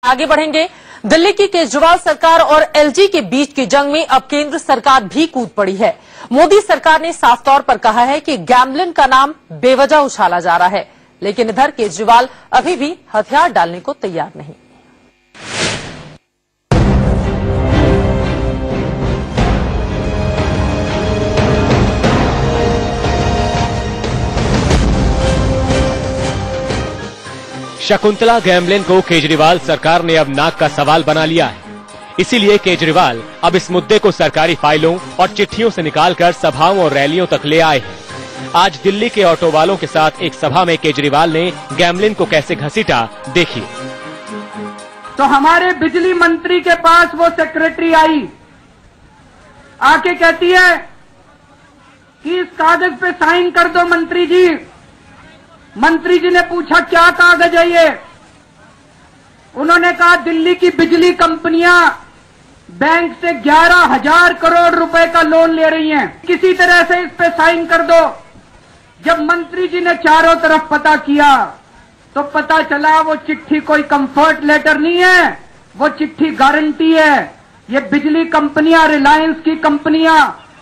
आगे बढ़ेंगे। दिल्ली की केजरीवाल सरकार और एलजी के बीच की जंग में अब केंद्र सरकार भी कूद पड़ी है। मोदी सरकार ने साफ तौर पर कहा है कि गैम्बलिन का नाम बेवजह उछाला जा रहा है, लेकिन इधर केजरीवाल अभी भी हथियार डालने को तैयार नहीं। शकुंतला गैम्बलिन को केजरीवाल सरकार ने अब नाक का सवाल बना लिया है। इसीलिए केजरीवाल अब इस मुद्दे को सरकारी फाइलों और चिट्ठियों से निकालकर सभाओं और रैलियों तक ले आए हैं। आज दिल्ली के ऑटो वालों के साथ एक सभा में केजरीवाल ने गैम्बलिन को कैसे घसीटा, देखिए। तो हमारे बिजली मंत्री के पास वो सेक्रेटरी आई, आके कहती है कि इस कागज पे साइन कर दो मंत्री जी। मंत्री जी ने पूछा क्या कागज है ये? उन्होंने कहा दिल्ली की बिजली कंपनियां बैंक से 11,000 करोड़ रुपए का लोन ले रही हैं, किसी तरह से इस पे साइन कर दो। जब मंत्री जी ने चारों तरफ पता किया तो पता चला वो चिट्ठी कोई कंफर्ट लेटर नहीं है, वो चिट्ठी गारंटी है। ये बिजली कंपनियां, रिलायंस की कंपनियां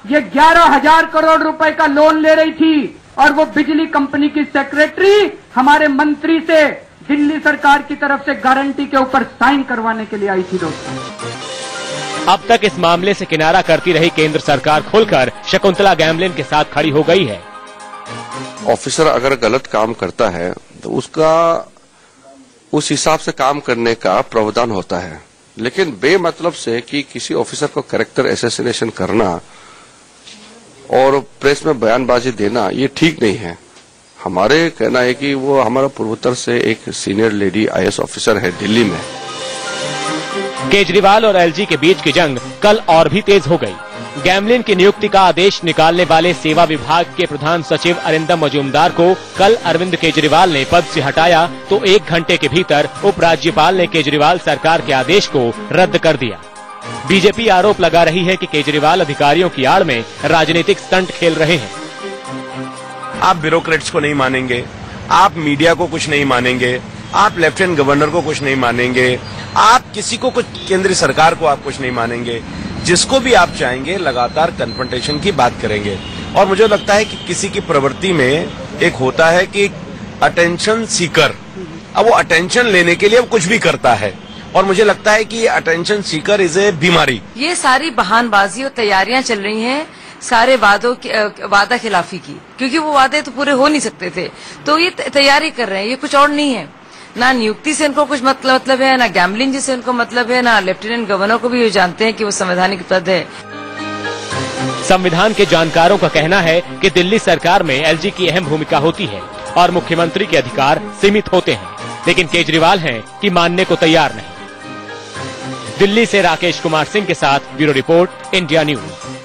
ये 11,000 करोड़ रुपए का लोन ले रही थी और वो बिजली कंपनी की सेक्रेटरी हमारे मंत्री से दिल्ली सरकार की तरफ से गारंटी के ऊपर साइन करवाने के लिए आई थी। दोस्तों, अब तक इस मामले से किनारा करती रही केंद्र सरकार खुलकर शकुंतला गैम्बलिन के साथ खड़ी हो गई है। ऑफिसर अगर गलत काम करता है तो उसका उस हिसाब से काम करने का प्रावधान होता है, लेकिन बेमतलब से कि किसी ऑफिसर को कैरेक्टर असैसिनेशन करना और प्रेस में बयानबाजी देना ये ठीक नहीं है। हमारे कहना है कि वो हमारा पूर्वोत्तर से एक सीनियर लेडी आईएएस ऑफिसर है दिल्ली में। केजरीवाल और एलजी के बीच की जंग कल और भी तेज हो गई। गैम्बलिन की नियुक्ति का आदेश निकालने वाले सेवा विभाग के प्रधान सचिव अरिंदम मजूमदार को कल अरविंद केजरीवाल ने पद से हटाया तो 1 घंटे के भीतर उपराज्यपाल ने केजरीवाल सरकार के आदेश को रद्द कर दिया। बीजेपी आरोप लगा रही है कि केजरीवाल अधिकारियों की आड़ में राजनीतिक स्टंट खेल रहे हैं। आप ब्यूरोक्रेट्स को नहीं मानेंगे, आप मीडिया को कुछ नहीं मानेंगे, आप लेफ्टिनेंट गवर्नर को कुछ नहीं मानेंगे, आप किसी को कुछ, केंद्रीय सरकार को आप कुछ नहीं मानेंगे। जिसको भी आप चाहेंगे लगातार कन्फ्रंटेशन की बात करेंगे। और मुझे लगता है कि किसी की प्रवृत्ति में एक होता है कि अटेंशन सीकर, अब वो अटेंशन लेने के लिए कुछ भी करता है और मुझे लगता है कि अटेंशन सीकर इज ए बीमारी। ये सारी बहानबाजी और तैयारियां चल रही हैं सारे वादा खिलाफी की, क्योंकि वो वादे तो पूरे हो नहीं सकते थे, तो ये तैयारी कर रहे हैं, ये कुछ और नहीं है। ना नियुक्ति से इनको कुछ मतलब है, ना गैम्बलिन जी से इनको मतलब है, ना लेफ्टिनेंट गवर्नर को भी ये जानते हैं कि वो संवैधानिक पद है। संविधान के जानकारों का कहना है कि दिल्ली सरकार में एलजी की अहम भूमिका होती है और मुख्यमंत्री के अधिकार सीमित होते हैं, लेकिन केजरीवाल हैं कि मानने को तैयार नहीं। दिल्ली से राकेश कुमार सिंह के साथ ब्यूरो रिपोर्ट, इंडिया न्यूज।